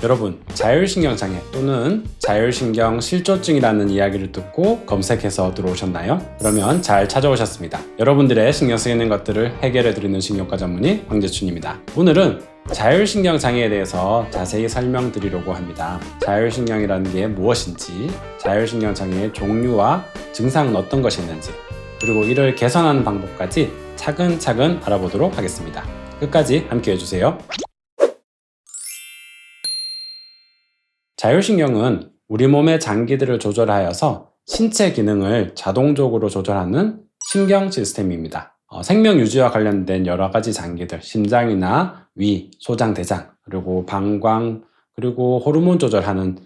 여러분, 자율신경장애 또는 자율신경실조증이라는 이야기를 듣고 검색해서 들어오셨나요? 그러면 잘 찾아오셨습니다. 여러분들의 신경 쓰이는 것들을 해결해드리는 신경과 전문의 황재춘입니다. 오늘은 자율신경장애에 대해서 자세히 설명드리려고 합니다. 자율신경이라는 게 무엇인지, 자율신경장애의 종류와 증상은 어떤 것이 있는지, 그리고 이를 개선하는 방법까지 차근차근 알아보도록 하겠습니다. 끝까지 함께 해주세요. 자율신경은 우리 몸의 장기들을 조절하여서 신체 기능을 자동적으로 조절하는 신경 시스템입니다. 생명 유지와 관련된 여러 가지 장기들, 심장이나 위, 소장, 대장, 그리고 방광, 그리고 호르몬 조절하는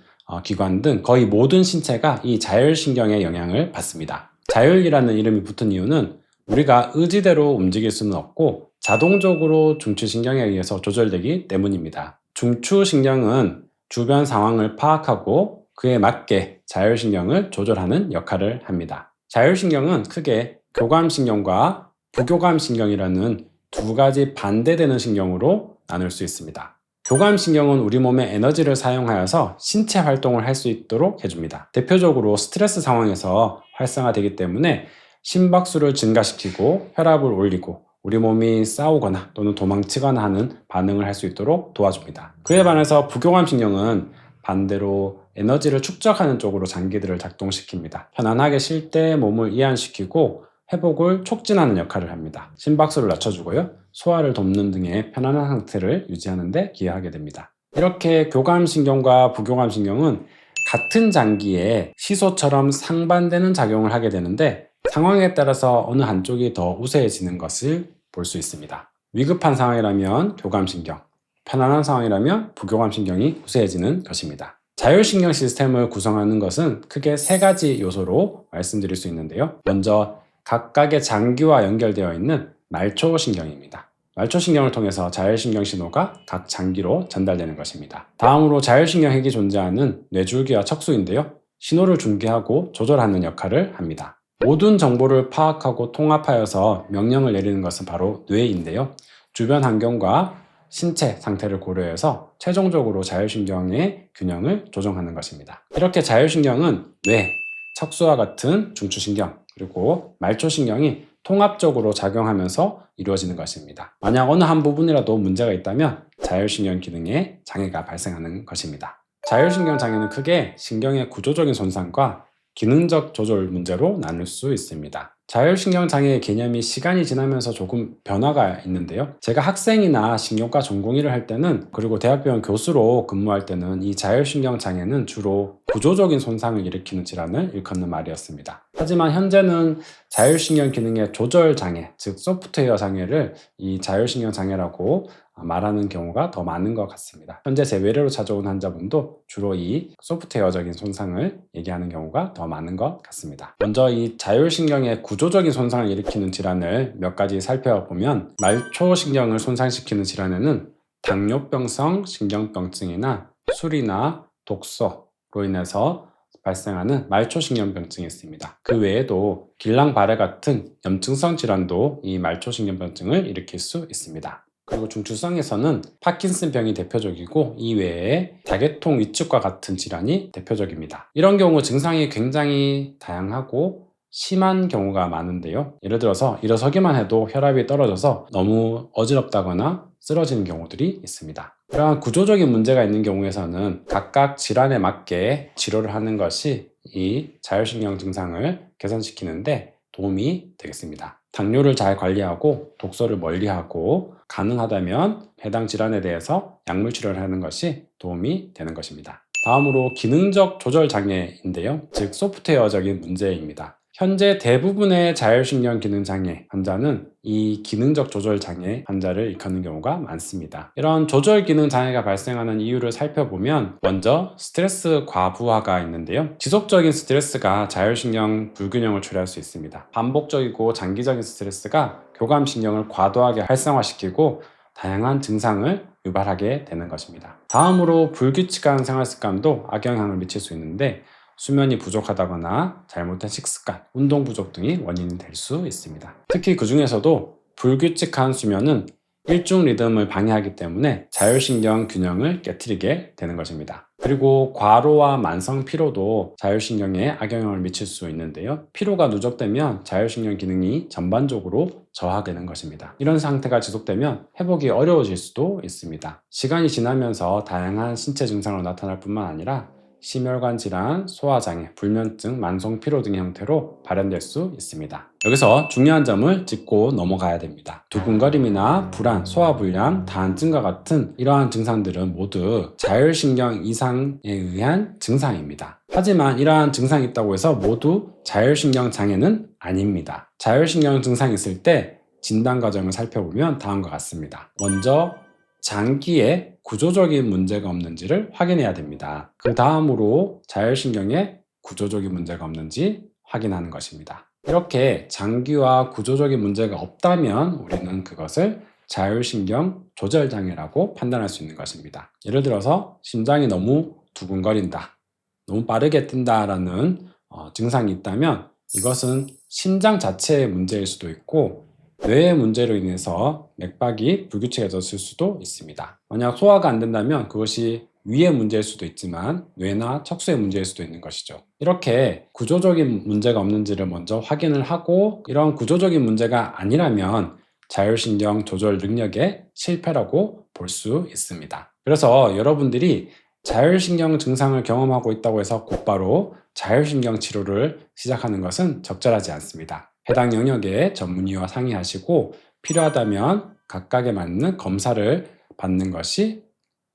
기관 등 거의 모든 신체가 이 자율신경의 영향을 받습니다. 자율이라는 이름이 붙은 이유는 우리가 의지대로 움직일 수는 없고 자동적으로 중추신경에 의해서 조절되기 때문입니다. 중추신경은 주변 상황을 파악하고 그에 맞게 자율신경을 조절하는 역할을 합니다. 자율신경은 크게 교감신경과 부교감신경이라는 두 가지 반대되는 신경으로 나눌 수 있습니다. 교감신경은 우리 몸의 에너지를 사용하여서 신체 활동을 할 수 있도록 해줍니다. 대표적으로 스트레스 상황에서 활성화되기 때문에 심박수를 증가시키고 혈압을 올리고 우리 몸이 싸우거나 또는 도망치거나 하는 반응을 할 수 있도록 도와줍니다. 그에 반해서 부교감신경은 반대로 에너지를 축적하는 쪽으로 장기들을 작동시킵니다. 편안하게 쉴 때 몸을 이완시키고 회복을 촉진하는 역할을 합니다. 심박수를 낮춰주고요. 소화를 돕는 등의 편안한 상태를 유지하는 데 기여하게 됩니다. 이렇게 교감신경과 부교감신경은 같은 장기에 시소처럼 상반되는 작용을 하게 되는데 상황에 따라서 어느 한쪽이 더 우세해지는 것을 볼 수 있습니다. 위급한 상황이라면 교감신경, 편안한 상황이라면 부교감신경이 우세해지는 것입니다. 자율신경 시스템을 구성하는 것은 크게 세 가지 요소로 말씀드릴 수 있는데요. 먼저 각각의 장기와 연결되어 있는 말초신경입니다. 말초신경을 통해서 자율신경 신호가 각 장기로 전달되는 것입니다. 다음으로 자율신경핵이 존재하는 뇌줄기와 척수인데요. 신호를 중계하고 조절하는 역할을 합니다. 모든 정보를 파악하고 통합하여서 명령을 내리는 것은 바로 뇌인데요. 주변 환경과 신체 상태를 고려해서 최종적으로 자율신경의 균형을 조정하는 것입니다. 이렇게 자율신경은 뇌, 척수와 같은 중추신경, 그리고 말초신경이 통합적으로 작용하면서 이루어지는 것입니다. 만약 어느 한 부분이라도 문제가 있다면 자율신경 기능에 장애가 발생하는 것입니다. 자율신경 장애는 크게 신경의 구조적인 손상과 기능적 조절 문제로 나눌 수 있습니다. 자율신경 장애의 개념이 시간이 지나면서 조금 변화가 있는데요. 제가 학생이나 신경과 전공의를 할 때는, 그리고 대학병원 교수로 근무할 때는 이 자율신경 장애는 주로 구조적인 손상을 일으키는 질환을 일컫는 말이었습니다. 하지만 현재는 자율신경 기능의 조절 장애, 즉 소프트웨어 장애를 이 자율신경 장애라고 말하는 경우가 더 많은 것 같습니다. 현재 제 외래로 찾아온 환자분도 주로 이 소프트웨어적인 손상을 얘기하는 경우가 더 많은 것 같습니다. 먼저 이 자율신경의 구조적인 손상을 일으키는 질환을 몇 가지 살펴보면, 말초신경을 손상시키는 질환에는 당뇨병성 신경병증이나 술이나 독소로 인해서 발생하는 말초신경병증이 있습니다. 그 외에도 길랑발해 같은 염증성 질환도 이 말초신경병증을 일으킬 수 있습니다. 그리고 중추성에서는 파킨슨병이 대표적이고 이 외에 다계통 위축과 같은 질환이 대표적입니다. 이런 경우 증상이 굉장히 다양하고 심한 경우가 많은데요. 예를 들어서 일어서기만 해도 혈압이 떨어져서 너무 어지럽다거나 쓰러지는 경우들이 있습니다. 이러한 구조적인 문제가 있는 경우에서는 각각 질환에 맞게 치료를 하는 것이 이 자율신경 증상을 개선시키는데 도움이 되겠습니다. 당뇨를 잘 관리하고 독소를 멀리하고 가능하다면 해당 질환에 대해서 약물 치료를 하는 것이 도움이 되는 것입니다. 다음으로 기능적 조절 장애인데요. 즉 소프트웨어적인 문제입니다. 현재 대부분의 자율신경 기능 장애 환자는 이 기능적 조절 장애 환자를 일컫는 경우가 많습니다. 이런 조절 기능 장애가 발생하는 이유를 살펴보면 먼저 스트레스 과부하가 있는데요. 지속적인 스트레스가 자율신경 불균형을 초래할 수 있습니다. 반복적이고 장기적인 스트레스가 교감신경을 과도하게 활성화시키고 다양한 증상을 유발하게 되는 것입니다. 다음으로 불규칙한 생활습관도 악영향을 미칠 수 있는데, 수면이 부족하다거나 잘못된 식습관, 운동 부족 등이 원인이 될 수 있습니다. 특히 그 중에서도 불규칙한 수면은 일중 리듬을 방해하기 때문에 자율신경 균형을 깨트리게 되는 것입니다. 그리고 과로와 만성 피로도 자율신경에 악영향을 미칠 수 있는데요. 피로가 누적되면 자율신경 기능이 전반적으로 저하되는 것입니다. 이런 상태가 지속되면 회복이 어려워질 수도 있습니다. 시간이 지나면서 다양한 신체 증상으로 나타날 뿐만 아니라 심혈관 질환, 소화장애, 불면증, 만성 피로 등의 형태로 발현될 수 있습니다. 여기서 중요한 점을 짚고 넘어가야 됩니다. 두근거림이나 불안, 소화불량, 다한증과 같은 이러한 증상들은 모두 자율신경 이상에 의한 증상입니다. 하지만 이러한 증상이 있다고 해서 모두 자율신경 장애는 아닙니다. 자율신경 증상이 있을 때 진단 과정을 살펴보면 다음과 같습니다. 먼저 장기에 구조적인 문제가 없는지를 확인해야 됩니다. 그 다음으로 자율신경에 구조적인 문제가 없는지 확인하는 것입니다. 이렇게 장기와 구조적인 문제가 없다면 우리는 그것을 자율신경 조절장애라고 판단할 수 있는 것입니다. 예를 들어서 심장이 너무 두근거린다, 너무 빠르게 뛴다라는 증상이 있다면 이것은 심장 자체의 문제일 수도 있고 뇌의 문제로 인해서 맥박이 불규칙해졌을 수도 있습니다. 만약 소화가 안 된다면 그것이 위의 문제일 수도 있지만 뇌나 척수의 문제일 수도 있는 것이죠. 이렇게 구조적인 문제가 없는지를 먼저 확인을 하고 이런 구조적인 문제가 아니라면 자율신경 조절 능력의 실패라고 볼 수 있습니다. 그래서 여러분들이 자율신경 증상을 경험하고 있다고 해서 곧바로 자율신경 치료를 시작하는 것은 적절하지 않습니다. 해당 영역의 전문의와 상의하시고 필요하다면 각각에 맞는 검사를 받는 것이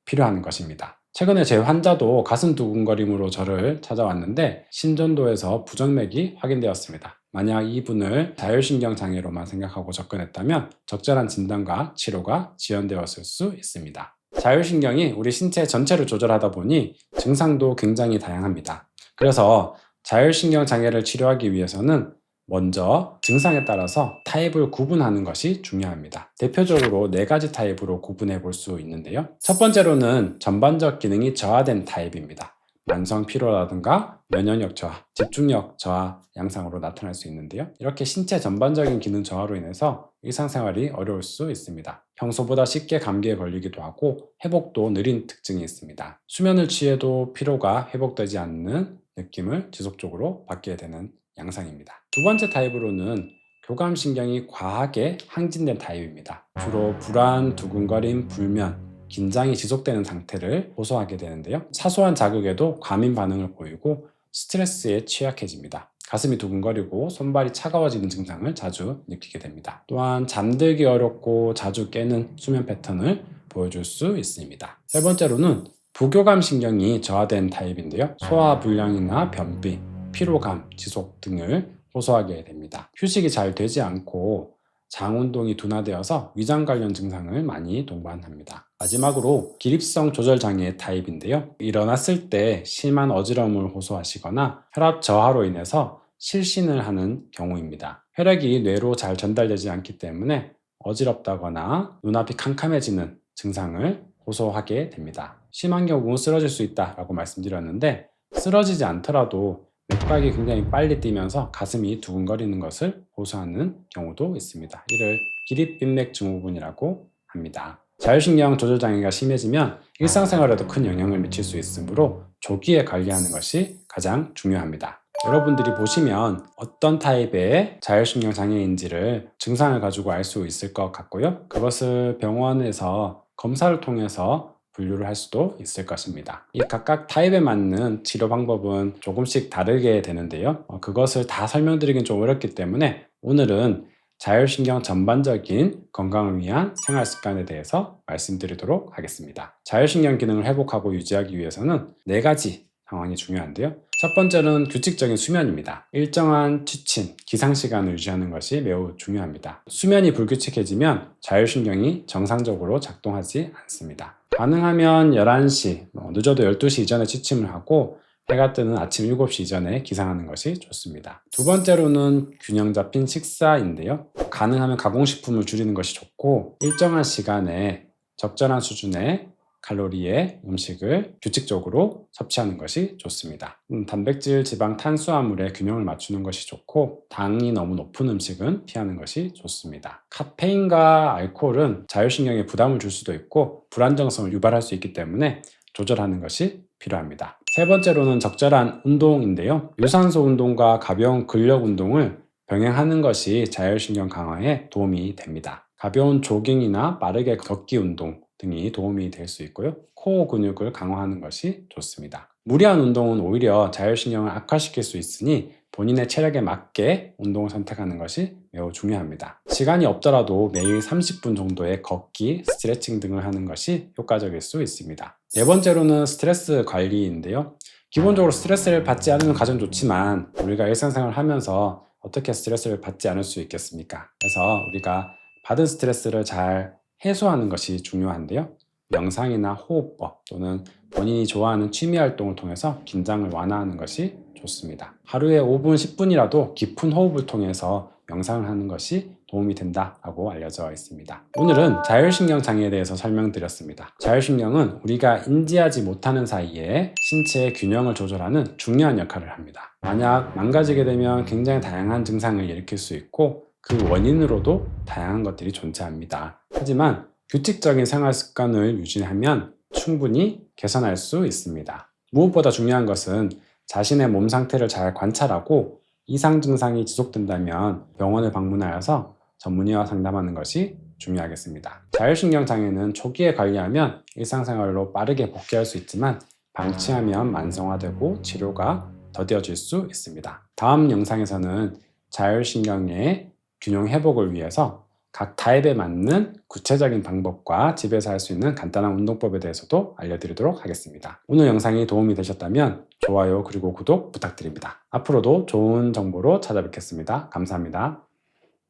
필요한 것입니다. 최근에 제 환자도 가슴 두근거림으로 저를 찾아왔는데 심전도에서 부정맥이 확인되었습니다. 만약 이분을 자율신경 장애로만 생각하고 접근했다면 적절한 진단과 치료가 지연되었을 수 있습니다. 자율신경이 우리 신체 전체를 조절하다 보니 증상도 굉장히 다양합니다. 그래서 자율신경 장애를 치료하기 위해서는 먼저 증상에 따라서 타입을 구분하는 것이 중요합니다. 대표적으로 4가지 타입으로 구분해 볼 수 있는데요. 첫 번째로는 전반적 기능이 저하된 타입입니다. 만성 피로라든가 면역력 저하, 집중력 저하 양상으로 나타날 수 있는데요. 이렇게 신체 전반적인 기능 저하로 인해서 일상생활이 어려울 수 있습니다. 평소보다 쉽게 감기에 걸리기도 하고 회복도 느린 특징이 있습니다. 수면을 취해도 피로가 회복되지 않는 느낌을 지속적으로 받게 되는 양상입니다. 두 번째 타입으로는 교감신경이 과하게 항진된 타입입니다. 주로 불안, 두근거림, 불면, 긴장이 지속되는 상태를 호소하게 되는데요. 사소한 자극에도 과민 반응을 보이고 스트레스에 취약해집니다. 가슴이 두근거리고 손발이 차가워지는 증상을 자주 느끼게 됩니다. 또한 잠들기 어렵고 자주 깨는 수면 패턴을 보여줄 수 있습니다. 세 번째로는 부교감 신경이 저하된 타입인데요. 소화불량이나 변비, 피로감, 지속 등을 호소하게 됩니다. 휴식이 잘 되지 않고 장운동이 둔화되어서 위장 관련 증상을 많이 동반합니다. 마지막으로 기립성 조절 장애 타입인데요. 일어났을 때 심한 어지러움을 호소하시거나 혈압 저하로 인해서 실신을 하는 경우입니다. 혈액이 뇌로 잘 전달되지 않기 때문에 어지럽다거나 눈앞이 캄캄해지는 증상을 호소하게 됩니다. 심한 경우 쓰러질 수 있다고 말씀드렸는데 쓰러지지 않더라도 맥박이 굉장히 빨리 뛰면서 가슴이 두근거리는 것을 호소하는 경우도 있습니다. 이를 기립빈맥 증후군이라고 합니다. 자율신경 조절장애가 심해지면 일상생활에도 큰 영향을 미칠 수 있으므로 조기에 관리하는 것이 가장 중요합니다. 여러분들이 보시면 어떤 타입의 자율신경 장애인지를 증상을 가지고 알 수 있을 것 같고요. 그것을 병원에서 검사를 통해서 분류를 할 수도 있을 것입니다. 이 각각 타입에 맞는 치료 방법은 조금씩 다르게 되는데요. 그것을 다 설명드리긴 좀 어렵기 때문에 오늘은 자율신경 전반적인 건강을 위한 생활 습관에 대해서 말씀드리도록 하겠습니다. 자율신경 기능을 회복하고 유지하기 위해서는 4가지 상황이 중요한데요. 첫 번째는 규칙적인 수면입니다. 일정한 취침, 기상시간을 유지하는 것이 매우 중요합니다. 수면이 불규칙해지면 자율신경이 정상적으로 작동하지 않습니다. 가능하면 11시, 늦어도 12시 이전에 취침을 하고 해가 뜨는 아침 7시 이전에 기상하는 것이 좋습니다. 두 번째로는 균형 잡힌 식사인데요. 가능하면 가공식품을 줄이는 것이 좋고 일정한 시간에 적절한 수준의 칼로리의 음식을 규칙적으로 섭취하는 것이 좋습니다. 단백질, 지방, 탄수화물의 균형을 맞추는 것이 좋고 당이 너무 높은 음식은 피하는 것이 좋습니다. 카페인과 알코올은 자율신경에 부담을 줄 수도 있고 불안정성을 유발할 수 있기 때문에 조절하는 것이 필요합니다. 세 번째로는 적절한 운동인데요. 유산소 운동과 가벼운 근력 운동을 병행하는 것이 자율신경 강화에 도움이 됩니다. 가벼운 조깅이나 빠르게 걷기 운동 등이 도움이 될 수 있고요. 코어 근육을 강화하는 것이 좋습니다. 무리한 운동은 오히려 자율신경을 악화시킬 수 있으니 본인의 체력에 맞게 운동을 선택하는 것이 매우 중요합니다. 시간이 없더라도 매일 30분 정도의 걷기, 스트레칭 등을 하는 것이 효과적일 수 있습니다. 네 번째로는 스트레스 관리인데요. 기본적으로 스트레스를 받지 않으면 가장 좋지만 우리가 일상생활을 하면서 어떻게 스트레스를 받지 않을 수 있겠습니까? 그래서 우리가 받은 스트레스를 잘 해소하는 것이 중요한데요. 명상이나 호흡법 또는 본인이 좋아하는 취미 활동을 통해서 긴장을 완화하는 것이 좋습니다. 하루에 5분, 10분이라도 깊은 호흡을 통해서 명상을 하는 것이 도움이 된다고 알려져 있습니다. 오늘은 자율신경 장애에 대해서 설명드렸습니다. 자율신경은 우리가 인지하지 못하는 사이에 신체의 균형을 조절하는 중요한 역할을 합니다. 만약 망가지게 되면 굉장히 다양한 증상을 일으킬 수 있고 그 원인으로도 다양한 것들이 존재합니다. 하지만 규칙적인 생활 습관을 유지하면 충분히 개선할 수 있습니다. 무엇보다 중요한 것은 자신의 몸 상태를 잘 관찰하고 이상 증상이 지속된다면 병원을 방문하여서 전문의와 상담하는 것이 중요하겠습니다. 자율신경 장애는 초기에 관리하면 일상생활로 빠르게 복귀할 수 있지만 방치하면 만성화되고 치료가 더뎌질 수 있습니다. 다음 영상에서는 자율신경의 균형 회복을 위해서 각 타입에 맞는 구체적인 방법과 집에서 할 수 있는 간단한 운동법에 대해서도 알려드리도록 하겠습니다. 오늘 영상이 도움이 되셨다면 좋아요 그리고 구독 부탁드립니다. 앞으로도 좋은 정보로 찾아뵙겠습니다. 감사합니다.